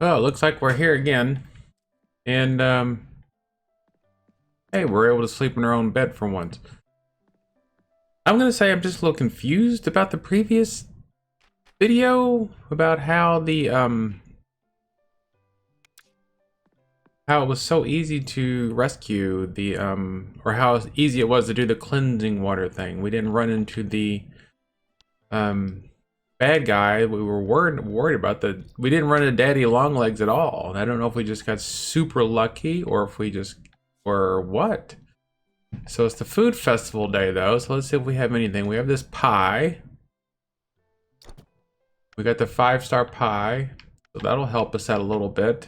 Oh, it looks like we're here again. And, hey, we're able to sleep in our own bed for once. I'm gonna say I'm just a little confused about the previous video about how how it was so easy to rescue or how easy it was to do the cleansing water thing. We didn't run into the, um, bad guy we were worried about. We didn't run into Daddy Longlegs at all. And I don't know if we just got super lucky or if we just, or what. So it's the food festival day though, so let's see if we have anything. We have this pie. We got the 5-star pie, so that'll help us out a little bit.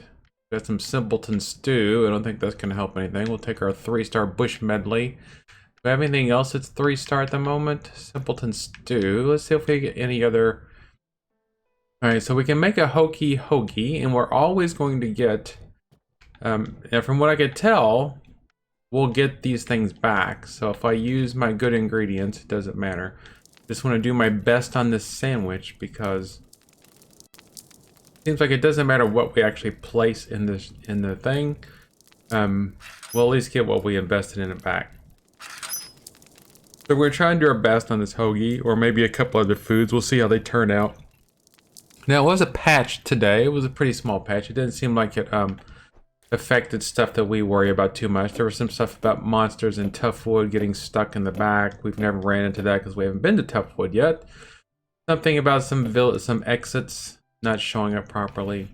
We got some simpleton stew. I don't think that's gonna help anything. We'll take our 3-star bush medley. Do we have anything else that's 3-star at the moment? Simpleton stew. Let's see if we get any other. Alright, so we can make a hokey hoagie, and we're always going to get, and from what I could tell, we'll get these things back. So if I use my good ingredients, it doesn't matter. Just want to do my best on this sandwich because it seems like it doesn't matter what we actually place in the thing. We'll at least get what we invested in it back. So we're trying to do our best on this hoagie, or maybe a couple other foods. We'll see how they turn out. Now, it was a patch today. It was a pretty small patch. It didn't seem like it affected stuff that we worry about too much. There was some stuff about monsters in Toughwood getting stuck in the back. We've never ran into that because we haven't been to Toughwood yet. Something about some exits not showing up properly.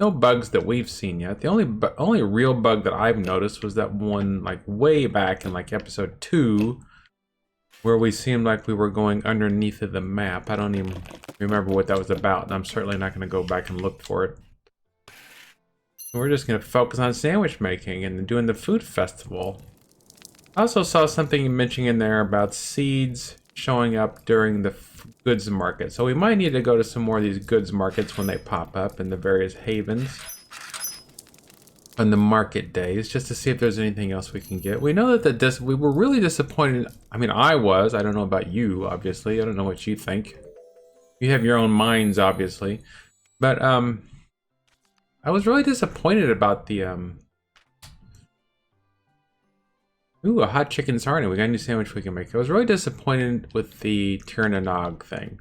No bugs that we've seen yet. The only real bug that I've noticed was that one like way back in like episode 2 where we seemed like we were going underneath of the map. I don't even remember what that was about, and I'm certainly not going to go back and look for it. We're just going to focus on sandwich making and doing the food festival. I also saw something mentioning in there about seeds showing up during the goods market. So we might need to go to some more of these goods markets when they pop up in the various havens on the market days, just to see if there's anything else we can get. We know that we were really disappointed. I mean, I don't know about you, obviously. I don't know what you think. You have your own minds, obviously. But, I was really disappointed about the, ooh, a hot chicken sarnie. We got a new sandwich we can make. I was really disappointed with the Tirnanog thing.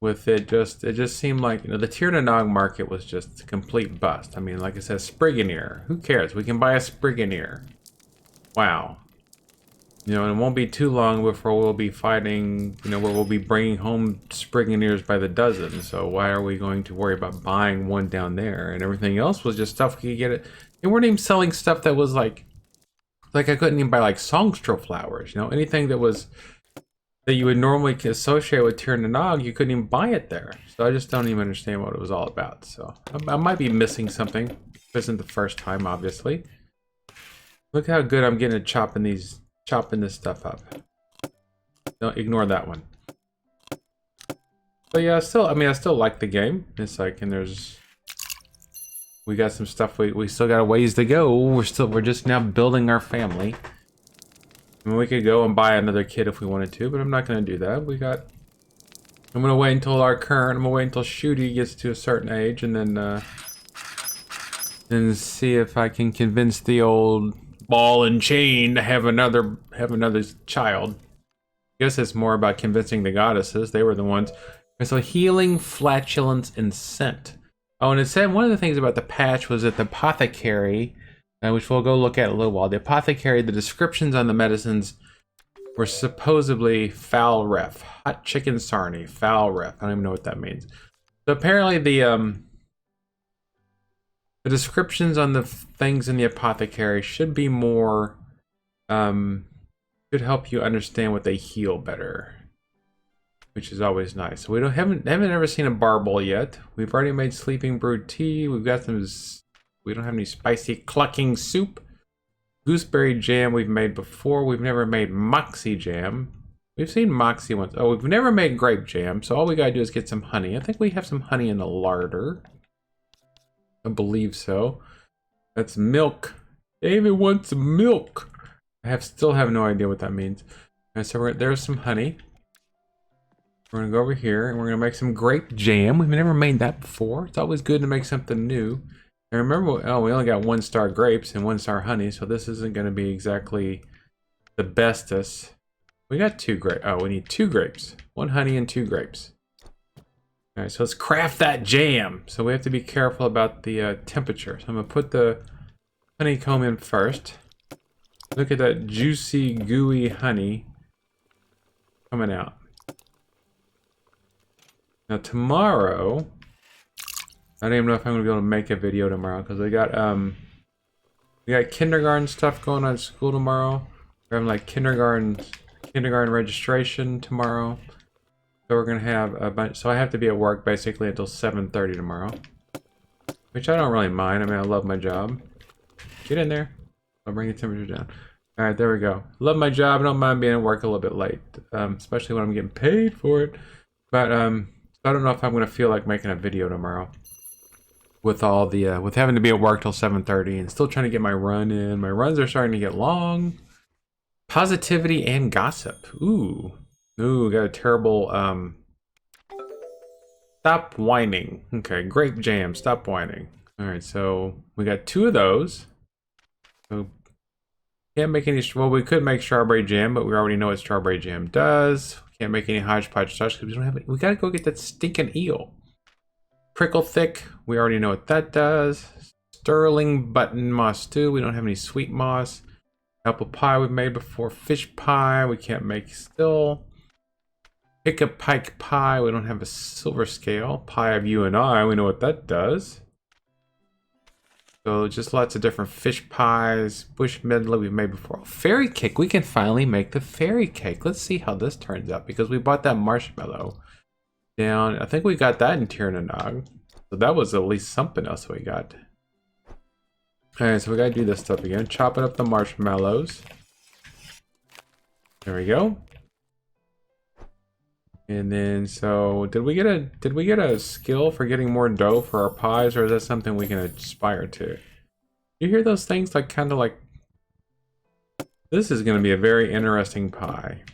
With it just seemed like, the Tirnanog market was just a complete bust. I mean, like I said, Spriganeer. Who cares? We can buy a Spriganeer. Wow. And it won't be too long before we'll be fighting, where we'll be bringing home Spriganeers by the dozen. So why are we going to worry about buying one down there? And everything else was just stuff we could get it. They weren't even selling stuff that was like I couldn't even buy like songstro flowers, anything that you would normally associate with Tirnanog, you couldn't even buy it there. So I just don't even understand what it was all about. So I might be missing something. This isn't the first time, obviously. Look how good I'm getting at chopping this stuff up. Don't ignore that one. But yeah, I still like the game. It's like, and we got some stuff. We still got a ways to go. We're just now building our family. I mean, we could go and buy another kid if we wanted to, but I'm not going to do that. I'm going to wait until I'm going to wait until Shooty gets to a certain age, and then see if I can convince the old ball and chain to have another child. I guess it's more about convincing the goddesses. They were the ones. And so healing, flatulence, and scent. Oh, and it said one of the things about the patch was that the apothecary, which we'll go look at in a little while. The apothecary, the descriptions on the medicines were supposedly foul ref. Hot chicken sarnie, foul ref. I don't even know what that means. So apparently the descriptions on the things in the apothecary should be more, should help you understand what they heal better, which is always nice. So haven't ever seen a barbel yet. We've already made sleeping brewed tea. We've got some. We don't have any spicy clucking soup. Gooseberry jam we've made before. We've never made moxie jam. We've seen moxie once. Oh, we've never made grape jam. So all we gotta do is get some honey. I think we have some honey in the larder. I believe so. That's milk. David wants some milk. Still have no idea what that means. And so there's some honey. We're gonna go over here and we're gonna make some grape jam. We've never made that before. It's always good to make something new. And remember, oh, we only got 1-star grapes and 1-star honey, so this isn't gonna be exactly the bestest. We got 2 grapes. Oh, we need 2 grapes. 1 honey and 2 grapes. All right, so let's craft that jam. So we have to be careful about the temperature. So I'm gonna put the honeycomb in first. Look at that juicy, gooey honey coming out. Now tomorrow, I don't even know if I'm gonna be able to make a video tomorrow because we got kindergarten stuff going on at school tomorrow. We're having like kindergarten registration tomorrow. So we're gonna have a bunch. So I have to be at work basically until 7:30 tomorrow, which I don't really mind. I mean, I love my job. Get in there. I'll bring the temperature down. All right, there we go. Love my job. I don't mind being at work a little bit late, especially when I'm getting paid for it. But I don't know if I'm gonna feel like making a video tomorrow with all the with having to be at work till 7:30 and still trying to get my run in. My runs are starting to get long. Positivity and gossip. Ooh, got a terrible stop whining. Okay, grape jam. Stop whining. All right, so we got 2 of those. So can't make any. Well, we could make strawberry jam, but we already know what strawberry jam does. Can't make any hodgepodge sauce because we don't have it. We gotta go get that stinking eel. Prickle thick. We already know what that does. Sterling button moss stew. We don't have any sweet moss. Apple pie we've made before. Fish pie we can't make still. Hiccup pike pie. We don't have a silver scale. Pie of you and I. We know what that does. So just lots of different fish pies. Bush medley we've made before. Oh, fairy cake. We can finally make the fairy cake. Let's see how this turns out because we bought that marshmallow down. I think we got that in Tirnanog. So that was at least something else we got. Alright, so we gotta do this stuff again. Chopping up the marshmallows. There we go. And then so did we get a skill for getting more dough for our pies, or is that something we can aspire to? You hear those things like kinda like this is gonna be a very interesting pie.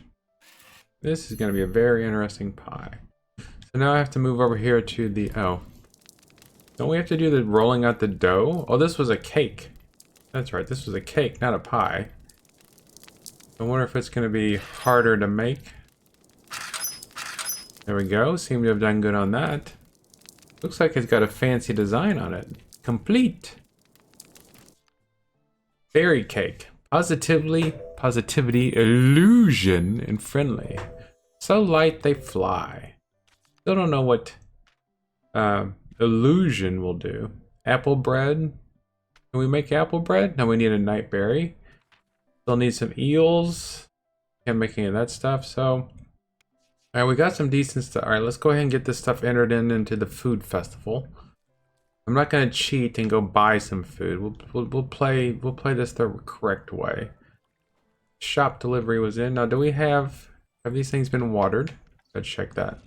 This is gonna be a very interesting pie. So now I have to move over here to the don't we have to do the rolling out the dough? Oh, this was a cake. That's right, this was a cake, not a pie. I wonder if it's gonna be harder to make. There we go, seem to have done good on that. Looks like it's got a fancy design on it. Complete. Fairy cake. Positivity, illusion, and friendly. So light they fly. Still don't know what illusion will do. Apple bread. Can we make apple bread? No, we need a nightberry. Still need some eels. Can't make any of that stuff, so. Alright, we got some decent stuff. Alright, let's go ahead and get this stuff entered into the food festival. I'm not gonna cheat and go buy some food. We'll play this the correct way. Shop delivery was in. Now, do we have these things been watered? Let's check that.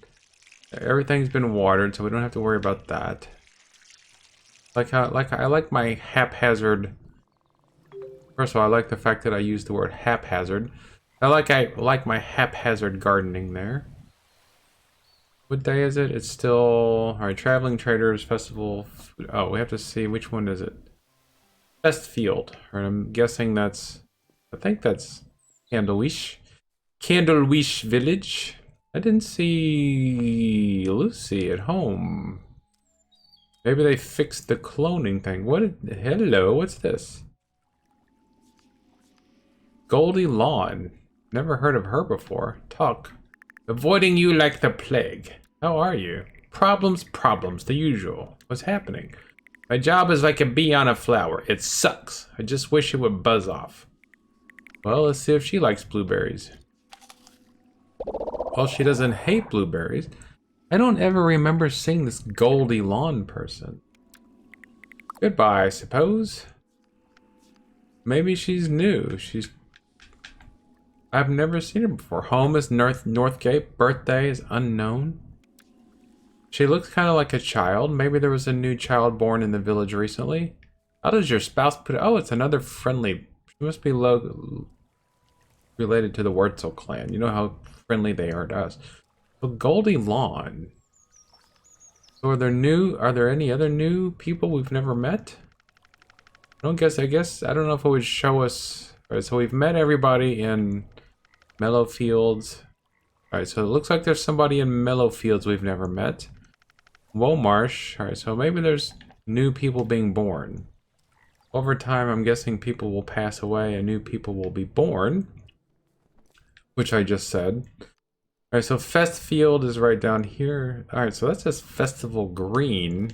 Everything's been watered, so we don't have to worry about that. I like my haphazard. First of all, I like the fact that I used the word haphazard. I like my haphazard gardening there. What day is it? It's still alright. Traveling Traders Festival. Oh, we have to see which one is it. Best Field. Alright, I'm guessing that's. I think that's Candlewish. Candlewish Village. I didn't see Lucy at home. Maybe they fixed the cloning thing. Hello, what's this? Goldie Lawn. Never heard of her before. Talk. Avoiding you like the plague. How are you? Problems, the usual. What's happening? My job is like a bee on a flower. It sucks. I just wish it would buzz off. Well, let's see if she likes blueberries. Well, she doesn't hate blueberries. I don't ever remember seeing this Goldie Lawn person. Goodbye, I suppose. Maybe she's new. I've never seen her before. Home is Northgate. Birthday is unknown. She looks kind of like a child. Maybe there was a new child born in the village recently. How does your spouse put it? Oh, it's another friendly. She must be related to the Wurzel clan. You know how friendly they are to us. So Goldie Lawn. So are there any other new people we've never met? I guess, I don't know if it would show us. Alright, so we've met everybody in Mellow Fields. Alright, so it looks like there's somebody in Mellow Fields we've never met. Womarsh. Alright, so maybe there's new people being born. Over time, I'm guessing people will pass away and new people will be born. Which I just said. Alright, so Fest Field is right down here. Alright, so that's just Festival Green.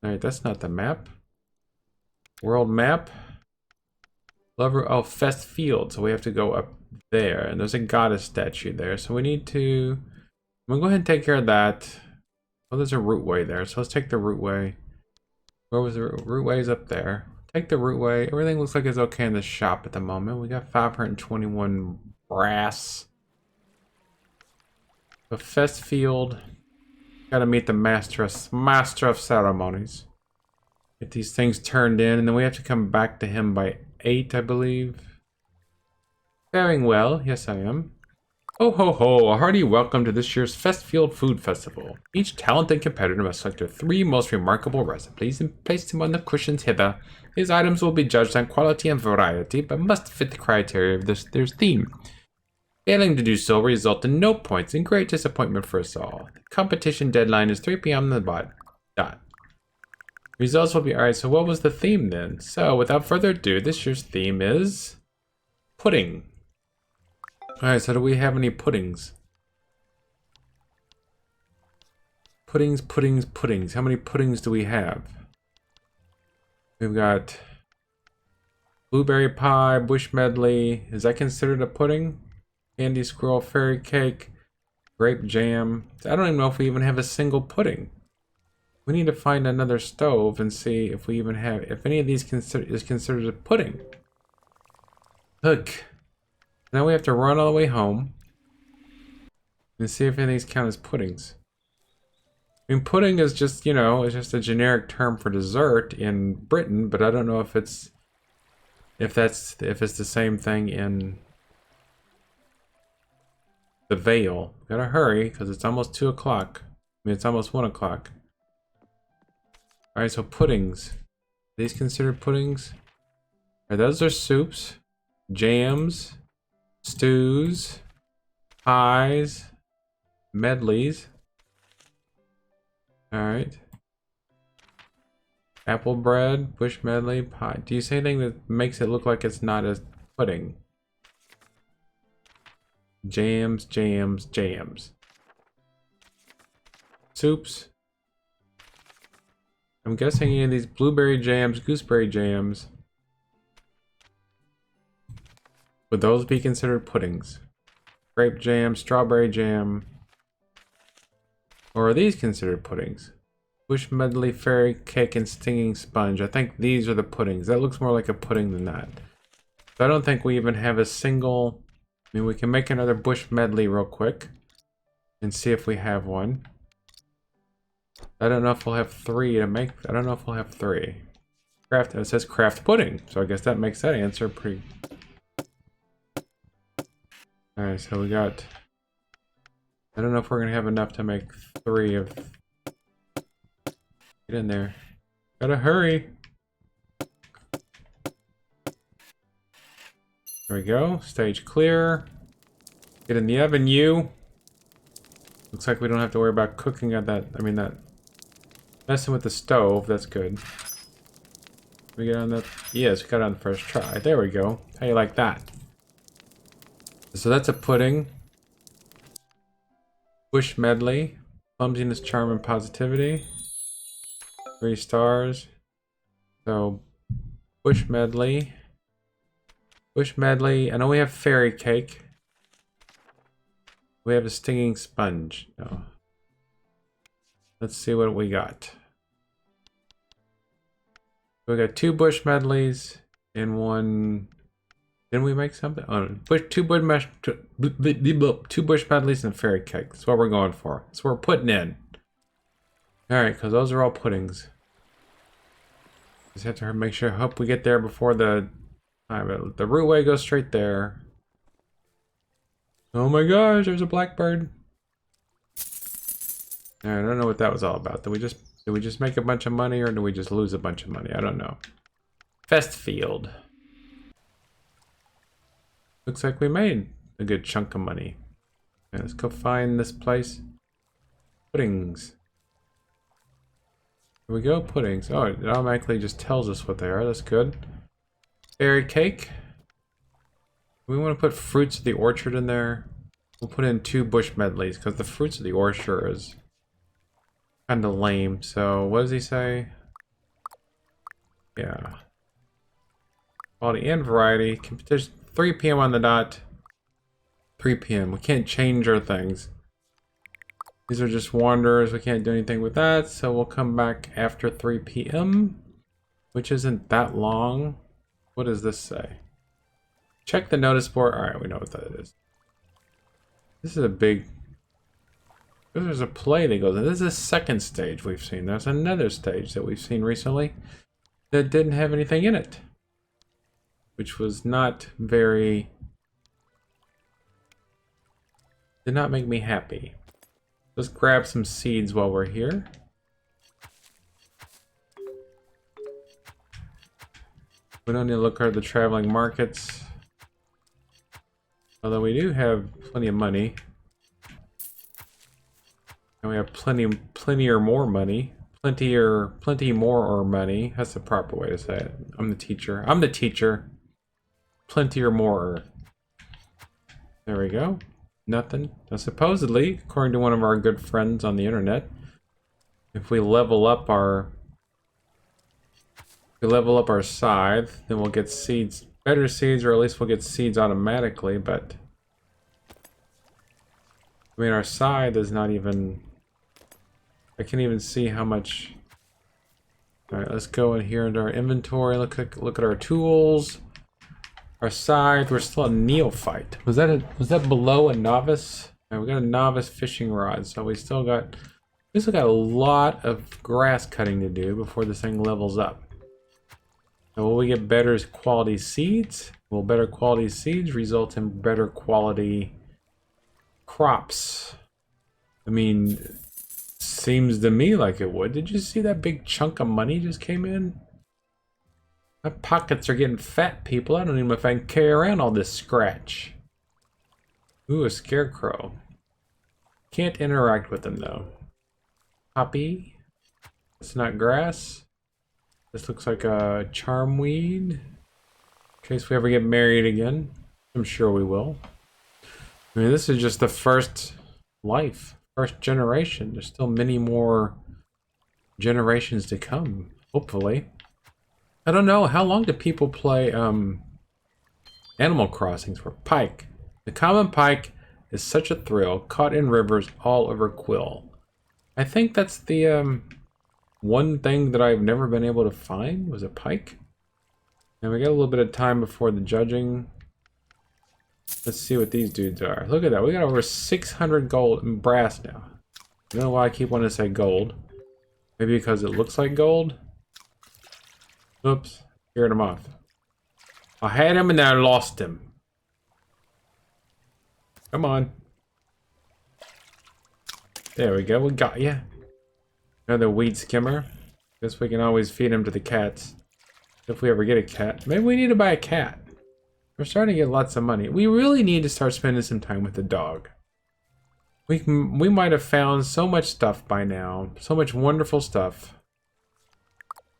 Alright, that's not the map. World map. Lover, oh, Fest Field. So we have to go up there. And there's a goddess statue there. So we need to... I'm gonna go ahead and take care of that. Oh, there's a route way there. So let's take the route way. Where was the route way? Is up there. Take the route way. Everything looks like it's okay in the shop at the moment. We got 521 brass. The Fest Field. Gotta meet the master of ceremonies. Get these things turned in, and then we have to come back to him by 8, I believe. Faring well, yes I am. Ho ho ho, a hearty welcome to this year's Festfield Food Festival. Each talented competitor must select their 3 most remarkable recipes and place them on the cushions hither. These items will be judged on quality and variety, but must fit the criteria of their theme. Failing to do so will result in no points and great disappointment for us all. The competition deadline is 3 p.m. on the dot. Results will be... Alright, so what was the theme then? So, without further ado, this year's theme is... pudding. Alright, so do we have any puddings? Puddings, puddings, puddings. How many puddings do we have? We've got... blueberry pie, bush medley. Is that considered a pudding? Candy squirrel, fairy cake, grape jam. I don't even know if we even have a single pudding. We need to find another stove and see if we even have, if any of these is considered a pudding. Look. Now we have to run all the way home and see if any of these count as puddings. I mean, pudding is just, you know, it's just a generic term for dessert in Britain, but I don't know if it's the same thing in the Vale. Gotta hurry because it's almost 2 o'clock. I mean, it's almost 1 o'clock. Alright, so puddings. Are these considered puddings? Alright, those are soups, jams, stews, pies, medleys. Alright. Apple bread, bush medley, pie. Do you see anything that makes it look like it's not a pudding? Jams, jams, jams. Soups. I'm guessing any of these blueberry jams, gooseberry jams. Would those be considered puddings? Grape jam, strawberry jam. Or are these considered puddings? Bush medley, fairy cake, and stinging sponge. I think these are the puddings. That looks more like a pudding than that. So I don't think we even have a single... I mean, we can make another bush medley real quick. And see if we have one. I don't know if we'll have 3 to make... I don't know if we'll have 3. Craft... It says craft pudding. So I guess that makes that answer pretty... Alright, so we got... I don't know if we're gonna have enough to make 3 of... Get in there. Gotta hurry! There we go. Stage clear. Get in the oven, you! Looks like we don't have to worry about cooking at that... I mean, that... Messing with the stove, that's good. We get on that... Yes, we got it on the first try. There we go. How you like that? So that's a pudding. Bush medley. Clumsiness, charm, and positivity. 3 stars. So, bush medley. Bush medley. I know we have fairy cake. We have a stinging sponge. No. Let's see what we got. We got 2 bush medleys and 1. Didn't we make something? Oh, two bush medleys and a fairy cake. That's what we're going for. That's what we're putting in. Alright, because those are all puddings. Just have to make sure, hope we get there before the time. The route way goes straight there. Oh my gosh, there's a blackbird. I don't know what that was all about. Did we just make a bunch of money or did we just lose a bunch of money? I don't know. Festfield. Looks like we made a good chunk of money. Okay, let's go find this place. Puddings. Here we go, puddings. Oh, it automatically just tells us what they are. That's good. Berry cake. We want to put fruits of the orchard in there. We'll put in 2 bush medleys because the fruits of the orchard is kind of lame. So what does he say? Yeah. Quality and variety. There's 3 p.m. on the dot. 3 p.m. We can't change our things. These are just wanderers. We can't do anything with that. So we'll come back after 3 p.m. Which isn't that long. What does this say? Check the notice board. Alright, we know what that is. This is a big... There's a play that goes in. This is the second stage we've seen. There's another stage that we've seen recently that didn't have anything in it. Which was not very... Did not make me happy. Let's grab some seeds while we're here. We don't need to look at the traveling markets. Although we do have plenty of money. And we have plenty or more money. Plenty more or money. That's the proper way to say it. I'm the teacher. I'm the teacher. Plenty or more. There we go. Nothing. Now, supposedly, according to one of our good friends on the internet, if we level up our scythe, then we'll get seeds, better seeds, or at least we'll get seeds automatically. But I mean, our scythe is not even. I can't even see how much. All right, let's go in here into our inventory. Look at our tools. Our scythe, we're still a neophyte. Was that below a novice? We got a novice fishing rod, so we still got a lot of grass cutting to do before this thing levels up. Now, will we get better quality seeds? Will better quality seeds result in better quality crops? I mean, seems to me like it would. Did you see that big chunk of money just came in? My pockets are getting fat, people. I don't even know if I can carry around all this scratch. Ooh, a scarecrow. Can't interact with them, though. Poppy. It's not grass. This looks like a charmweed. In case we ever get married again. I'm sure we will. I mean, this is just the first life. First generation. There's still many more generations to come. Hopefully. I don't know, how long do people play Animal Crossings for pike? The common pike is such a thrill, caught in rivers all over Quill. I think that's the one thing that I've never been able to find was a pike. And we got a little bit of time before the judging. Let's see what these dudes are. Look at that, we got over 600 gold and brass now. I don't know why I keep wanting to say gold. Maybe because it looks like gold? Oops, scared him off. I had him and then I lost him. Come on. There we go, we got you. Another weed skimmer. Guess we can always feed him to the cats. If we ever get a cat. Maybe we need to buy a cat. We're starting to get lots of money. We really need to start spending some time with the dog. We might have found so much stuff by now. So much wonderful stuff.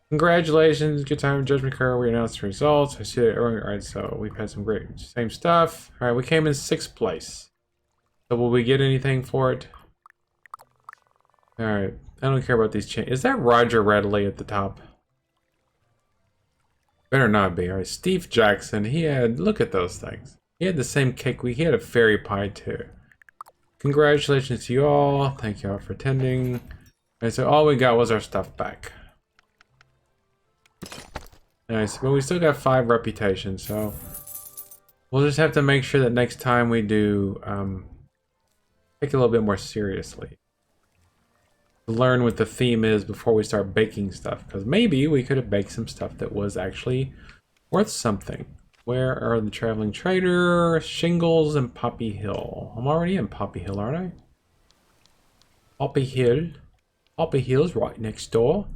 Congratulations, good time judgment card. We announced the results. I see it. Alright, so we've had some great same stuff. Alright, we came in 6th place. So will we get anything for it? Alright, I don't care about these changes. Is that Roger Redley at the top? Better not be. Alright, Steve Jackson, he had, look at those things. He had the same cake he had a fairy pie too. Congratulations to you all. Thank you all for attending. And so all we got was our stuff back. Nice, but we still got 5 reputations, so we'll just have to make sure that next time we do take it a little bit more seriously. Learn what the theme is before we start baking stuff, because maybe we could have baked some stuff that was actually worth something. Where are the traveling trader, Shingles, and Poppy Hill? I'm already in Poppy Hill, aren't I? Poppy Hill. Poppy Hill's right next door.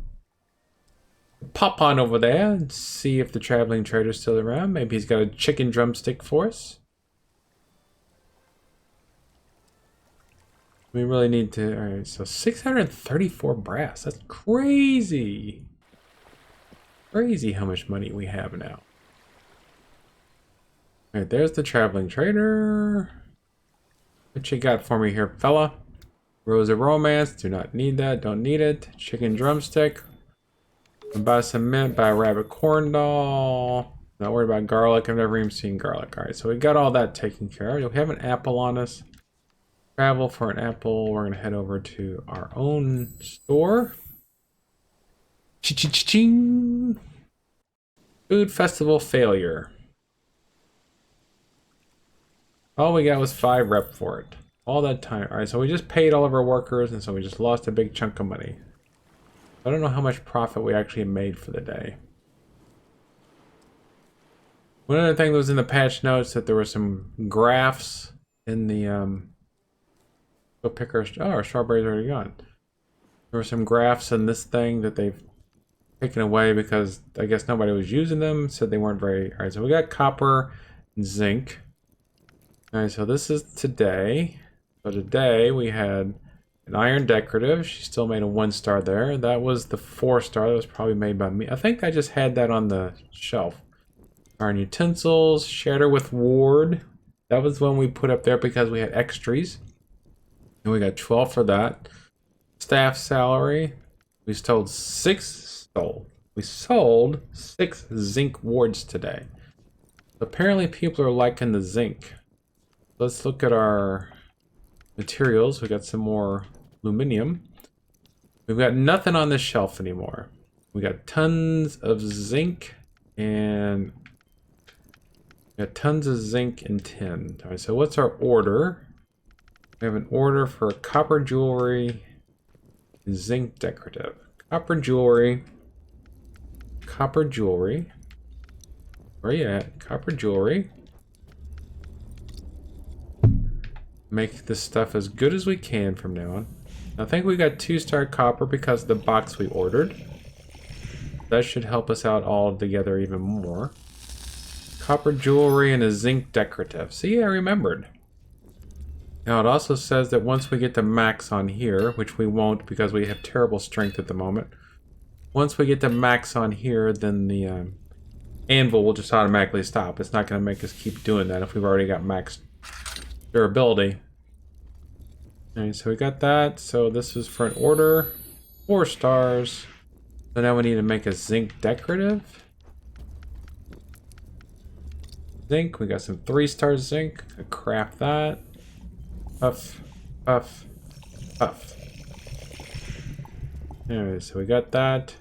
Pop on over there and see if the traveling trader's still around. Maybe he's got a chicken drumstick for us. We really need to... Alright, so 634 brass. That's crazy. Crazy how much money we have now. Alright, there's the traveling trader. What you got for me here, fella? Rose of Romance. Do not need that. Don't need it. Chicken drumstick. Buy some mint. Buy a rabbit corn doll. Not worried about garlic. I've never even seen garlic. Alright, so we got all that taken care of. We have an apple on us. Travel for an apple. We're gonna head over to our own store. Ching. Food festival failure. All we got was 5 rep for it. All that time. Alright, so we just paid all of our workers, and so we just lost a big chunk of money. I don't know how much profit we actually made for the day. One other thing that was in the patch notes that there were some graphs in the go pick our strawberries are already gone. There were some graphs in this thing that they've taken away because I guess nobody was using them, said they weren't very... Alright, so we got copper and zinc. Alright, so this is today. So today we had an iron decorative. She still made a 1-star there. That was the 4-star. That was probably made by me. I think I just had that on the shelf. Iron utensils, shatter with ward. That was one we put up there because we had extras. And we got 12 for that. Staff salary. We sold 6 zinc wards today. Apparently people are liking the zinc. Let's look at our materials. We got some more aluminium. We've got nothing on this shelf anymore. We got tons of zinc and tin. All right, so what's our order? We have an order for copper jewelry, zinc decorative. Copper jewelry. Where you at? Copper jewelry. Make this stuff as good as we can from now on. I think we got 2-star copper because of the box we ordered. That should help us out all together even more. Copper jewelry and a zinc decorative. See, I remembered. Now it also says that once we get to max on here, which we won't because we have terrible strength at the moment. Once we get to max on here, then the anvil will just automatically stop. It's not going to make us keep doing that if we've already got max durability. Alright, so we got that. So this is for an order. 4 stars. So now we need to make a zinc decorative. Zinc, we got some 3-star zinc. Craft that. Puff. Anyway, so we got that.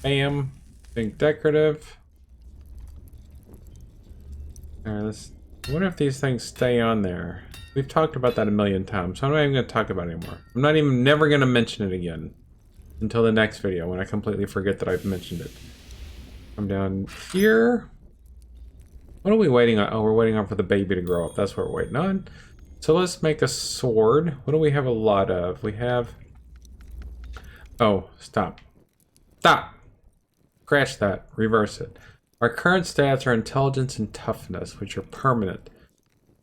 Bam. Zinc decorative. Alright, I wonder if these things stay on there. We've talked about that a million times, so I'm not even going to talk about it anymore. I'm never going to mention it again. Until the next video, when I completely forget that I've mentioned it. Come down here. What are we waiting on? Oh, we're waiting on for the baby to grow up. That's what we're waiting on. So let's make a sword. What do we have a lot of? We have... Oh, stop. Stop! Scratch that. Reverse it. Our current stats are intelligence and toughness, which are permanent.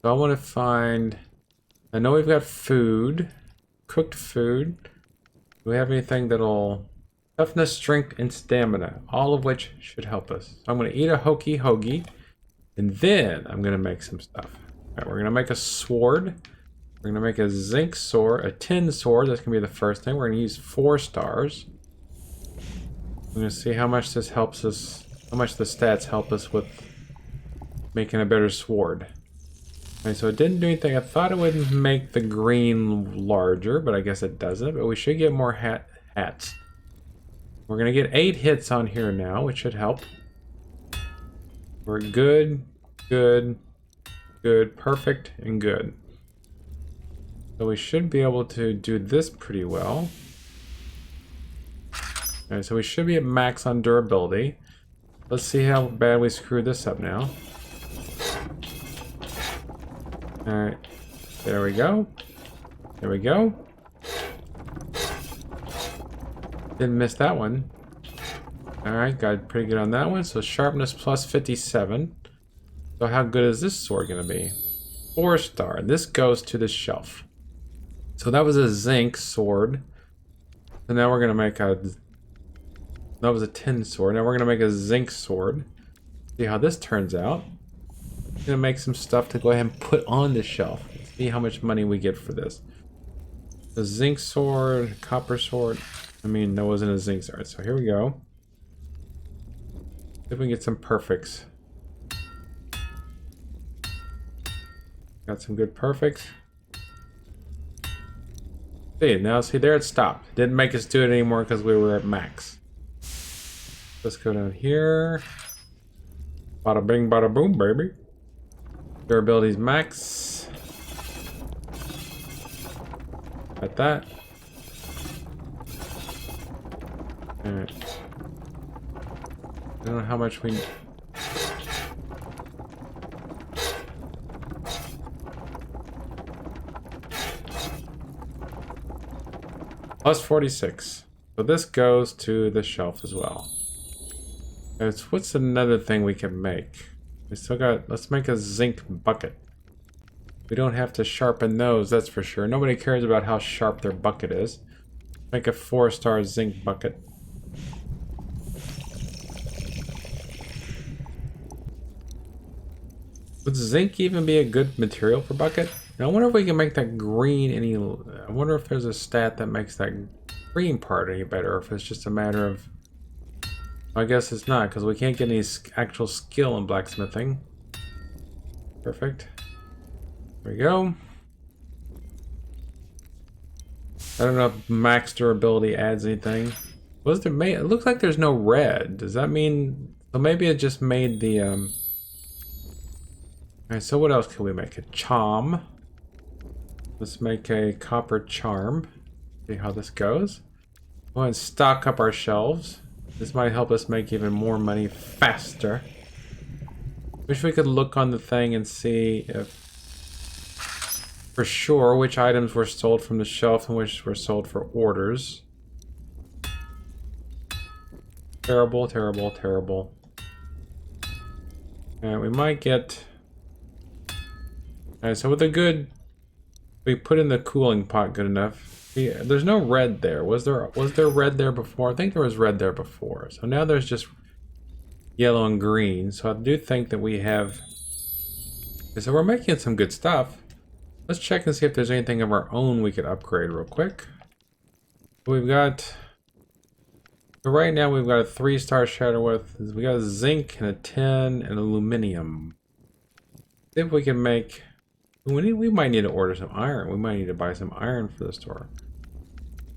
So I want to find... I know we've got food. Cooked food. Do we have anything that'll... Toughness, strength, and stamina. All of which should help us. So I'm going to eat a hokey hoagie. And then I'm going to make some stuff. Alright, we're going to make a sword. We're going to make a zinc sword. A tin sword. That's going to be the first thing. We're going to use 4 stars. We're going to see how much this helps us. How much the stats help us with making a better sword. Okay, so it didn't do anything. I thought it would make the green larger, but I guess it doesn't. But we should get more hats. We're going to get 8 hits on here now, which should help. We're good, perfect, and good. So we should be able to do this pretty well. Alright, so we should be at max on durability. Let's see how bad we screwed this up now. Alright, there we go. There we go. Didn't miss that one. Alright, got pretty good on that one. So sharpness plus 57. So how good is this sword going to be? 4-star. This goes to the shelf. So that was a zinc sword. So now we're going to make a... That was a tin sword. Now we're going to make a zinc sword. See how this turns out. I'm going to make some stuff to go ahead and put on the shelf. See how much money we get for this. The zinc sword, copper sword. I mean, that wasn't a zinc sword. So here we go. See if we can get some perfects. Got some good perfects. See, now see there it stopped. Didn't make us do it anymore because we were at max. Let's go down here. Bada bing, bada boom, baby. Durability's max. At that. Alright. I don't know how much we... Plus 46. So this goes to the shelf as well. What's another thing we can make? We still got... Let's make a zinc bucket. We don't have to sharpen those, that's for sure. Nobody cares about how sharp their bucket is. Make a 4-star zinc bucket. Would zinc even be a good material for bucket? Now, I wonder if we can make that green any... I wonder if there's a stat that makes that green part any better, or if it's just a matter of... I guess it's not, because we can't get any actual skill in blacksmithing. Perfect. There we go. I don't know if max durability adds anything. Was there made? It looks like there's no red. Does that mean... So maybe it just made the... Alright, so what else can we make? A charm. Let's make a copper charm. See how this goes. Go ahead and stock up our shelves. This might help us make even more money faster. Wish we could look on the thing and see if for sure which items were sold from the shelf and which were sold for orders. Terrible, terrible, terrible. Alright, we might get... Alright, so with a good... We put in the cooling pot good enough. Yeah, there's no red there. Was there red there before? I think there was red there before. So now there's just yellow and green. So I do think that we have... Okay, so we're making some good stuff. Let's check and see if there's anything of our own we could upgrade real quick. We've got... So right now we've got a 3-star shadow with... We got a zinc and a tin and aluminum. See if we can make... We might need to order some iron. We might need to buy some iron for the store.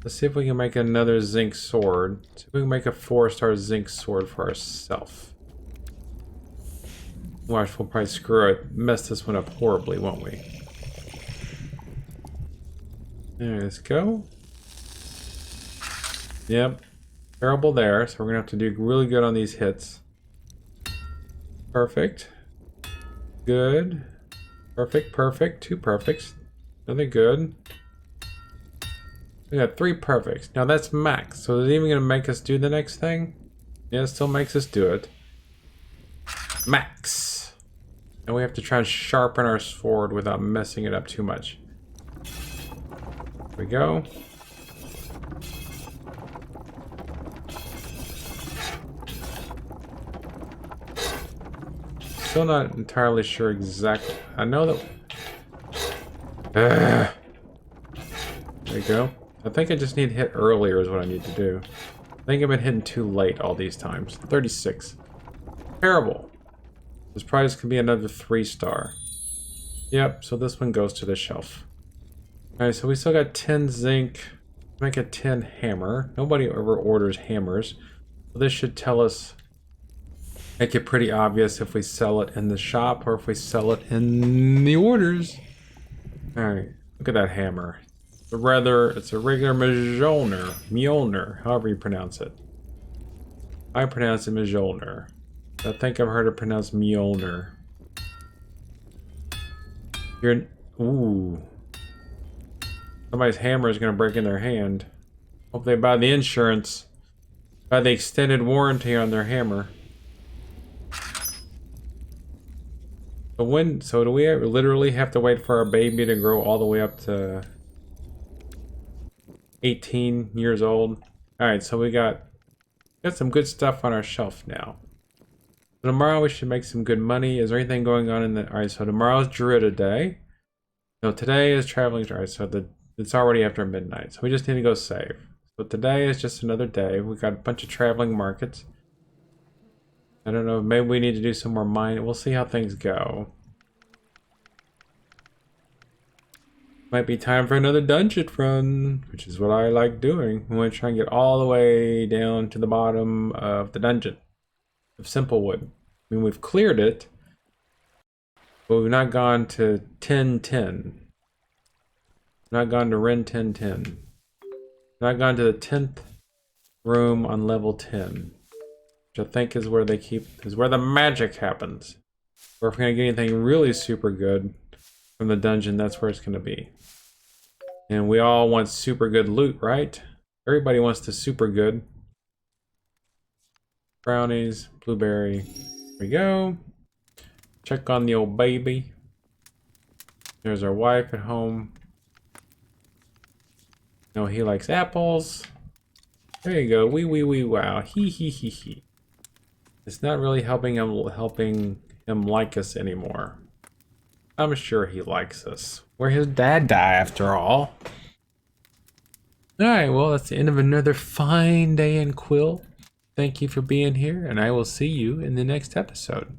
Let's see if we can make another zinc sword. See if we can make a 4-star zinc sword for ourselves. Watch, we'll probably screw it. Mess this one up horribly, won't we? There, let's go. Yep. Terrible there, so we're gonna have to do really good on these hits. Perfect. Good. Perfect, perfect. 2 perfects. Another good. We got 3 perfects. Now that's max. So is it even going to make us do the next thing? Yeah, it still makes us do it. Max. And we have to try and sharpen our sword without messing it up too much. There we go. Still not entirely sure exactly. I know that... There you go. I think I just need to hit earlier is what I need to do. I think I've been hitting too late all these times. 36. Terrible. This prize could be another 3-star. Yep, so this one goes to the shelf. Alright, so we still got 10 zinc. Make a 10 hammer. Nobody ever orders hammers. So this should tell us... Make it pretty obvious if we sell it in the shop or if we sell it in the orders. Alright, look at that hammer. It's a regular Mjolnir, however you pronounce it. I pronounce it Mjolnir. I think I've heard it pronounced Mjolnir. Ooh. Somebody's hammer is going to break in their hand. Hope they buy the insurance. Buy the extended warranty on their hammer. So do we literally have to wait for our baby to grow all the way up to 18 years old? Alright, so we got some good stuff on our shelf now. So tomorrow we should make some good money. Is there anything going on in the... Alright, so tomorrow's Druida Day. No, today is traveling... Alright, so it's already after midnight. So we just need to go save. So today is just another day. We got a bunch of traveling markets. I don't know, maybe we need to do some more mining. We'll see how things go. Might be time for another dungeon run, which is what I like doing. We want to try and get all the way down to the bottom of the dungeon of Simplewood. I mean, we've cleared it, but we've not gone to 1010. Not gone to Ren 1010. Not gone to the 10th room on level 10. Which I think is where where the magic happens. Or if we're gonna get anything really super good from the dungeon, that's where it's gonna be. And we all want super good loot, right? Everybody wants the super good. Brownies, blueberry. Here we go. Check on the old baby. There's our wife at home. No, he likes apples. There you go. Wee wow. He. It's not really helping him like us anymore. I'm sure he likes us. We're his dad after all. Alright, well, that's the end of another fine day in Quill. Thank you for being here, and I will see you in the next episode.